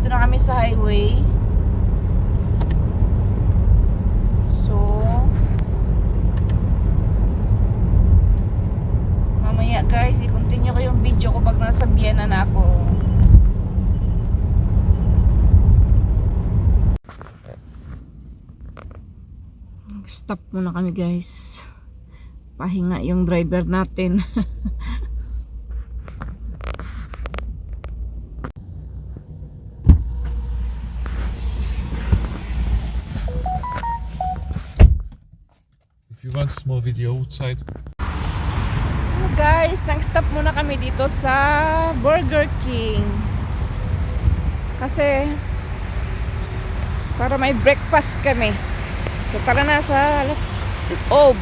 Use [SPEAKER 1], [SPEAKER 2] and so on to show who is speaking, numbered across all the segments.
[SPEAKER 1] Nandito na kami sa highway. So, mamaya guys, i-continue ko yung video ko pag nasa Vienna na ako. Stop muna kami guys. Pahinga yung driver natin.
[SPEAKER 2] If you want a small video outside.
[SPEAKER 1] So guys, nag-stop muna kami dito sa Burger King. Kasi para may breakfast kami. So tara na sa loob.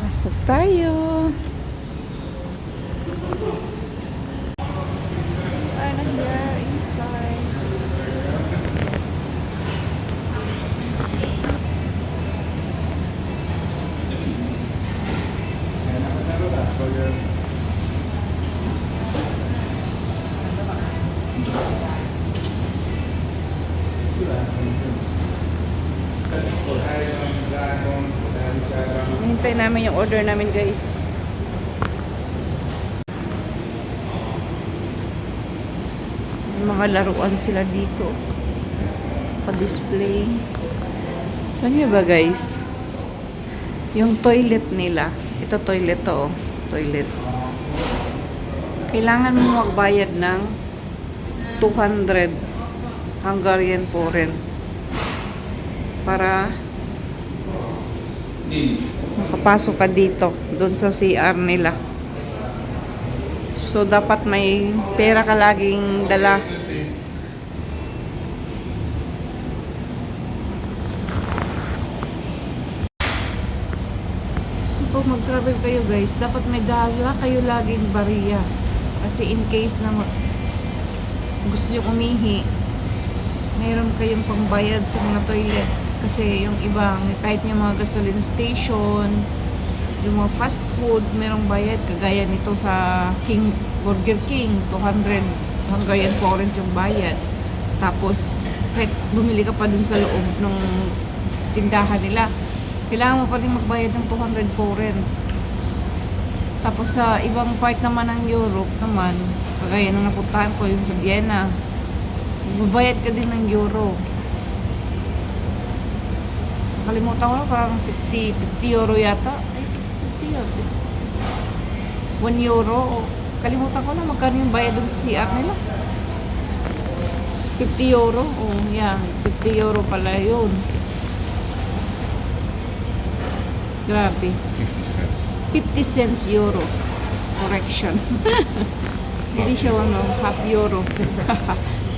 [SPEAKER 1] Pasok tayo. Ano here inside? Hinintay namin yung order namin guys. May mga laruan sila dito. Pa-display. Alam niyo ba guys? Yung toilet nila. Ito toilet to. Toilet. Kailangan mo magbayad ng 200 Hungarian forint para makapasok ka dito doon sa CR nila. So dapat may pera ka laging dala. So pag mag-travel kayo guys, dapat may dala kayo laging bariya. Kasi in case na gusto yung umihi, mayroon kayong pangbayad sa mga toilet. Kasi yung ibang, kahit yung mga gasoline station, yung mga fast food, merong bayad. Kagaya nito sa Burger King, 200 Hungarian forint yung bayad. Tapos, kahit bumili ka pa dun sa loob ng tindahan nila, kailangan mo pa rin magbayad ng 200 forint. Tapos sa ibang part naman ng Europe naman, kagaya nung napuntahan ko yung sa Vienna, magbayad ka din ng euro. Nakalimutan ko na, parang 50 euro yata. Ay, 50 euro. 1 euro. Kalimutan ko na magkano yung bayad dun sa CR nila. 50 euro. Oh, yeah. 50 euro pala yun. Grabe.
[SPEAKER 2] 50 cents.
[SPEAKER 1] 50 cents euro. Correction. Hindi siya half euro.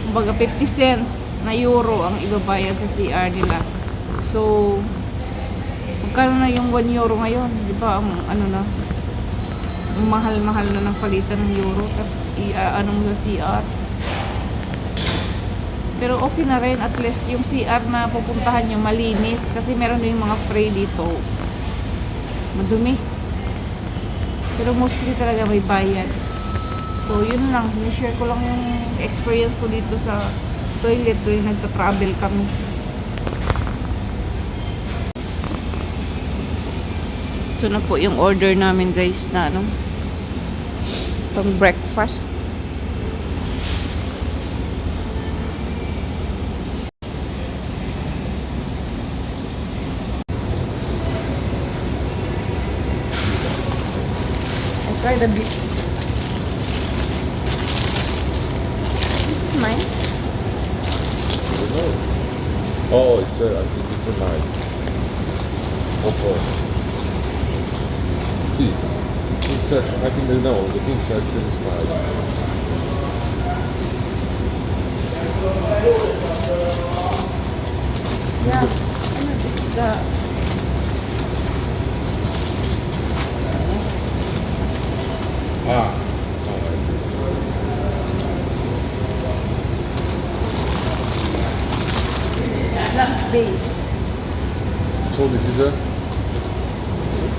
[SPEAKER 1] Kumbaga 50 cents na euro ang ibabayad sa CR nila. So, magkano na yung 1 euro ngayon? Di ba, ang mahal-mahal na ng palitan ng euro. Tapos, mo sa CR. Pero okay na rin. At least, yung CR na pupuntahan nyo, malinis. Kasi meron na yung mga spray dito. Madumi. Pero mostly talaga may bayad. So, yun lang. Sinishare ko lang yung experience ko dito sa toilet tuwing nagta-travel kami. Ito na po yung order namin guys na pang breakfast. I'll try the beef. This is mine.
[SPEAKER 2] I don't know. Oh, I think it's a 9. Oh. See, pink section, I think the pink section is 5.
[SPEAKER 1] Yeah, I know this is the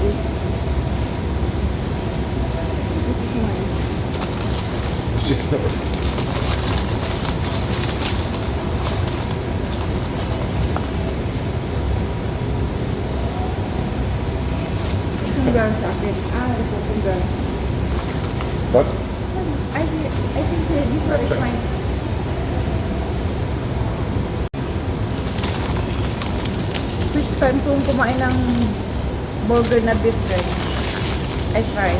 [SPEAKER 1] is this is mine.
[SPEAKER 2] Just
[SPEAKER 1] Tunggal sa akin. Ito tunggal.
[SPEAKER 2] What?
[SPEAKER 1] I think this one is mine. First time kong kumain ng burger na beef drench. I try.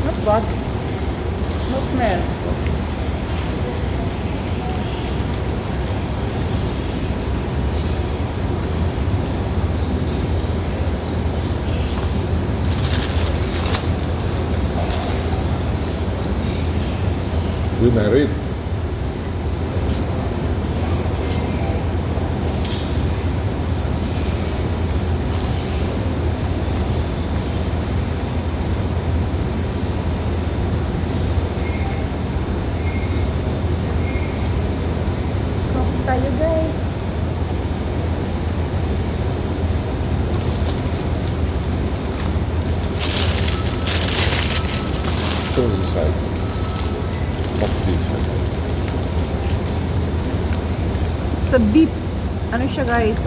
[SPEAKER 1] Not bad. No smell.
[SPEAKER 2] We married.
[SPEAKER 1] Coffee tayo guys.
[SPEAKER 2] Go inside. Coffee inside.
[SPEAKER 1] Sa beef, ano siya guys,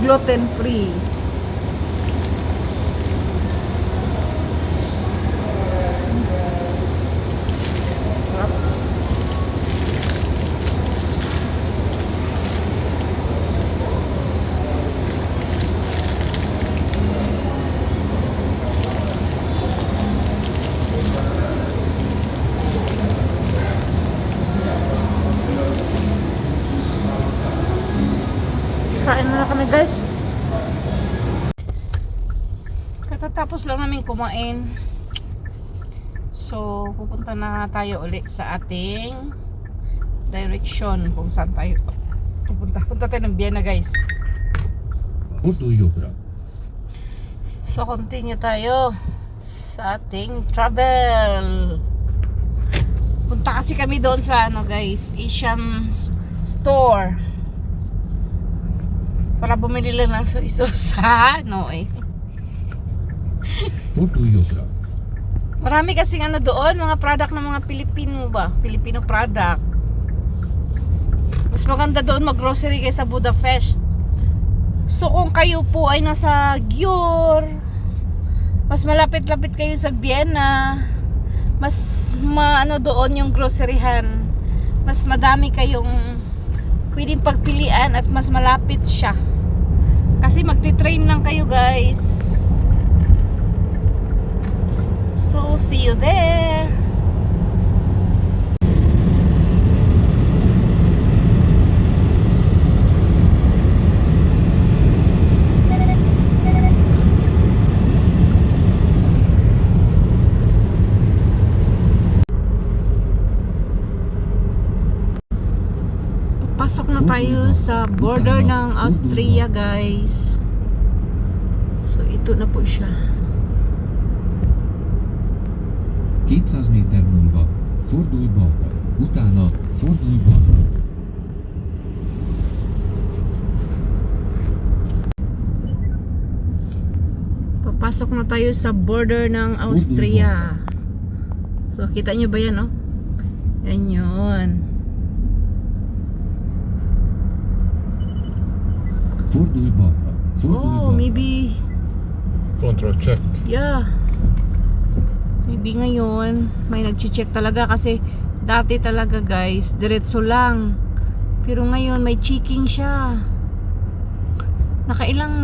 [SPEAKER 1] gluten free. Sarap. Kain na kami guys. Katatapos lang namin kumain. So, pupunta na tayo ulit sa ating direction kung saan tayo pupunta. Punta tayo ng Vienna guys. So, continue tayo sa ating travel. Punta kasi kami doon sa ano guys, Asian store. Para bumili lang ng soy-sauce sa ano eh. Marami kasing ano doon, mga product ng mga Pilipino ba? Filipino product. Mas maganda doon mag-grocery kaysa Budapest. So kung kayo po ay nasa Győr, mas malapit-lapit kayo sa Vienna, mas maano doon yung groceryhan. Mas madami kayong pwedeng pagpilian at mas malapit siya. Kasi magti-train lang kayo guys. So, see you there. Pasok na tayo sa border ng Austria guys. So ito na po siya.
[SPEAKER 3] 200 méter múlva, fordulj balra, utána fordulj balra.
[SPEAKER 1] Papasok na tayo sa border ng Austria. So kita nyo ba yan, no? Yan yun.
[SPEAKER 3] Fordulj balra, fordulj
[SPEAKER 1] Oh,
[SPEAKER 3] balra.
[SPEAKER 1] maybe,
[SPEAKER 2] Control check.
[SPEAKER 1] yeah. Maybe ngayon, may nag-check talaga kasi dati talaga guys, diretso lang. Pero ngayon, may checking siya. Nakailang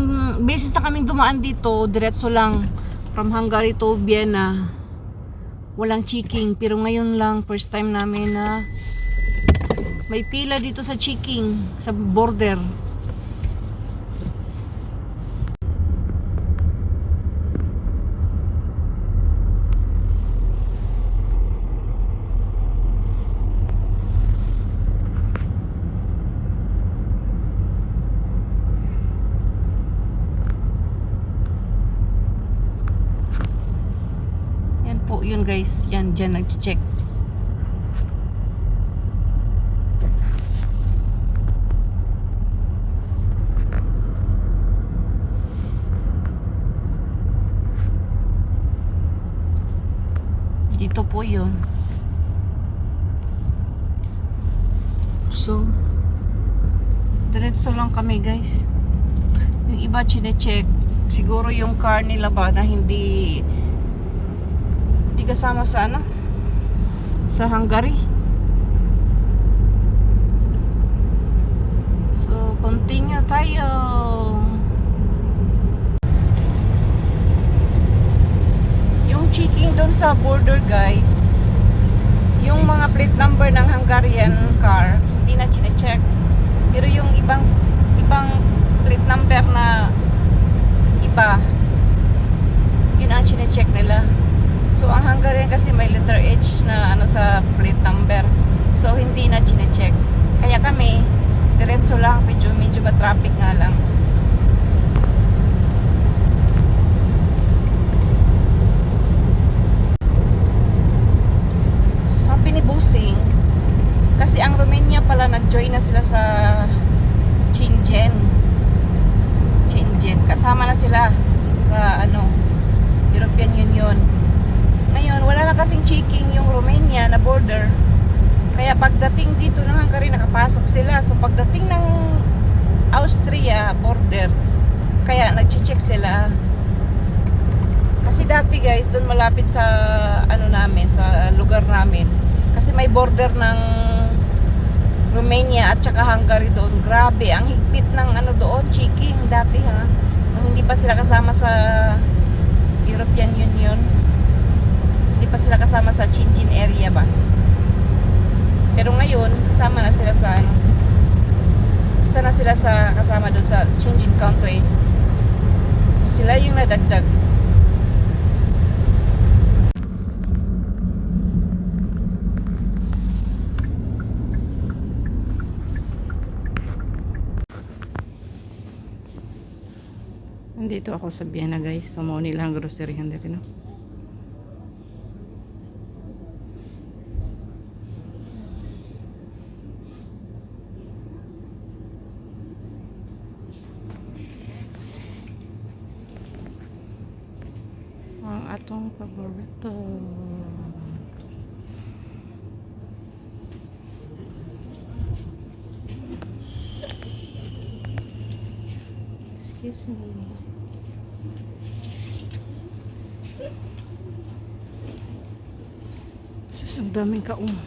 [SPEAKER 1] beses na kaming dumaan dito, diretso lang. From Hungary to Vienna. Walang checking. Pero ngayon lang, first time namin na may pila dito sa checking, sa border. Yan po, yun guys. Yan, dyan nag-check. dito po yun. So, diretso lang kami guys. Yung iba chine-check. Siguro yung car nila ba na hindi kasama sa ano? Sa Hungary. So, continue tayo. Yung checking doon sa border guys, yung mga plate number ng Hungarian car, hindi na chine-check. Pero yung ibang plate number na iba, yun ang chine-check nila. So, ang Hungarian kasi may letter H na ano sa plate number. So, hindi na chine-check. Kaya kami, diretso lang. Medyo ma-traffic nga lang. Sabi ni Busing, kasi ang Romania pala nag-join na sila sa Schengen. Kasama na sila sa ano, European Union. Ngayon, wala na kasing checking yung Romania na border. Kaya pagdating dito ng Hungary, nakapasok sila. So pagdating ng Austria border, kaya nag-check sila. Kasi dati guys, doon malapit sa ano namin, sa lugar namin. Kasi may border ng Romania at saka Hungary doon. Grabe, ang higpit ng ano doon, checking dati ha. Nung hindi pa sila kasama sa European Union. Hindi pa sila kasama sa Schengen area ba? Pero ngayon, kasama na sila sa ano, isa na sila sa kasama doon sa Schengen country. Sila yung nadagdag. Nandito ako sa Vienna guys. So, mo nilang grocery handle, no? Ang atong paborito. Excuse me. Ang daming kaong.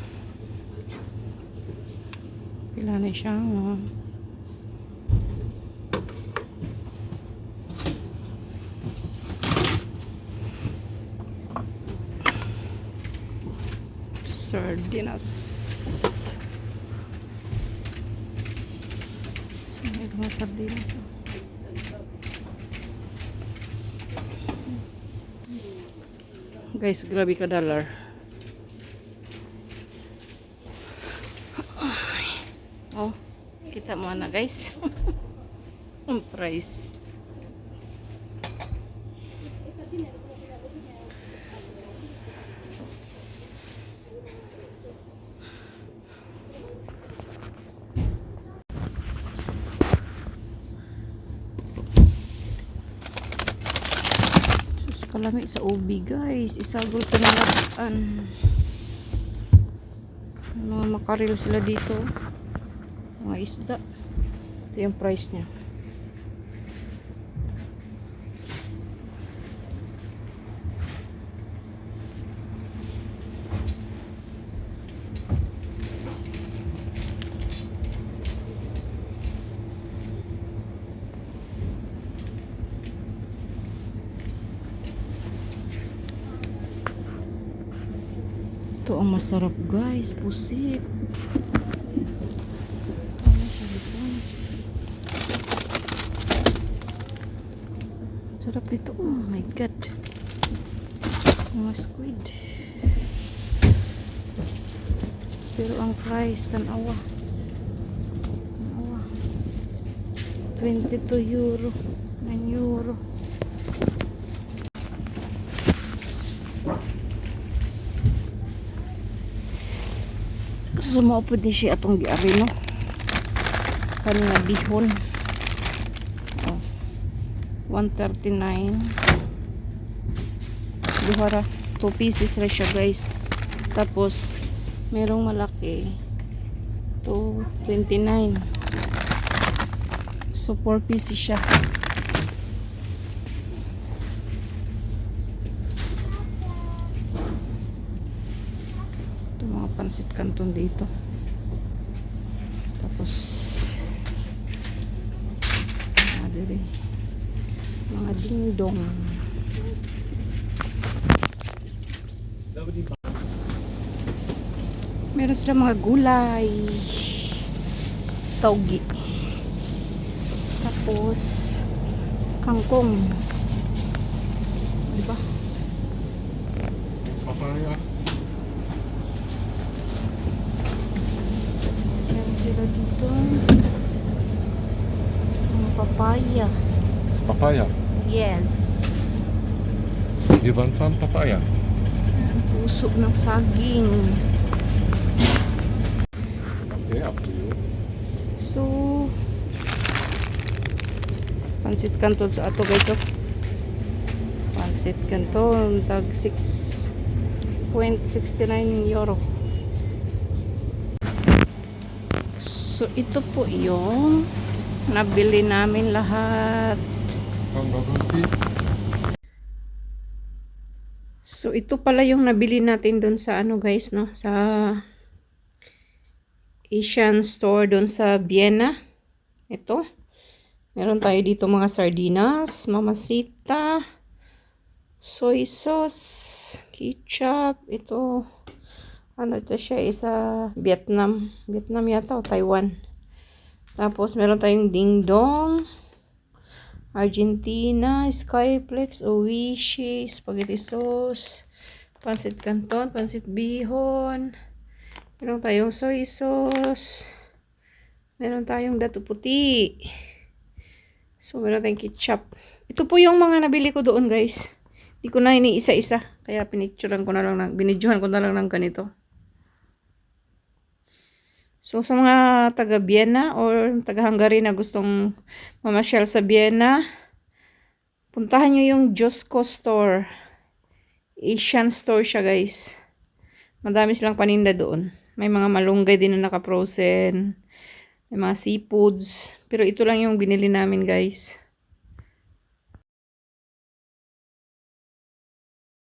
[SPEAKER 1] Pila na siya. Sardinas. So, may mga sardinas. Guys, grabe ka dollar. Oh, kita mo na guys. Ang price. Kalami sa ubi guys, isagol sa nalataan. Mga makaril sila dito, mga isda. Ito yung price niya. Ito ang masarap guys, pusit. Sarap dito. Oh my god. Mga squid. Pero ang price, tanawa. 22 euro. 9 euro. Sumo po din siya atong giari, no? Kanina bihon. Oh. 139. Duhara 2 2 pieces na siya guys. Tapos merong malaki 229. So 4 pieces siya. Ito mga pansit canton dito. Tapos mga dingdong. Meron sila mga gulay, taugi, tapos kangkong, diba?
[SPEAKER 2] Papaya.
[SPEAKER 1] Meron sila dito mga papaya.
[SPEAKER 2] It's papaya.
[SPEAKER 1] Yes.
[SPEAKER 2] You want some papaya?
[SPEAKER 1] Ang puso ng saging.
[SPEAKER 2] Okay, up to you.
[SPEAKER 1] So pansit canton sa ato guys, oh. Pansit canton tag 6.69 euro. So ito po yung nabili namin lahat. So ito pala yung nabili natin doon sa ano guys, no, sa Asian store doon sa Vienna. Ito. Meron tayo dito mga sardinas, mamasita, soy sauce, ketchup. Ito, ano ito siya, isa Vietnam. Vietnam yata o Taiwan. Tapos meron tayong dingdong, Argentina, Skyflex, Oishi, spaghetti sauce, pansit canton, pansit bihon. Meron tayong soy sauce. Meron tayong dato puti. So, meron tayong ketchup. Ito po yung mga nabili ko doon, guys. Hindi ko na iniisa-isa. Kaya pinicturean ko na lang, binidyohan ko na lang ng ganito. So, sa mga taga Vienna or taga Hungary na gustong mamasyal sa Vienna, puntahan nyo yung Josko store. Asian store siya, guys. Madami silang paninda doon. May mga malunggay din na naka-frozen. May mga seafoods. Pero ito lang yung binili namin, guys.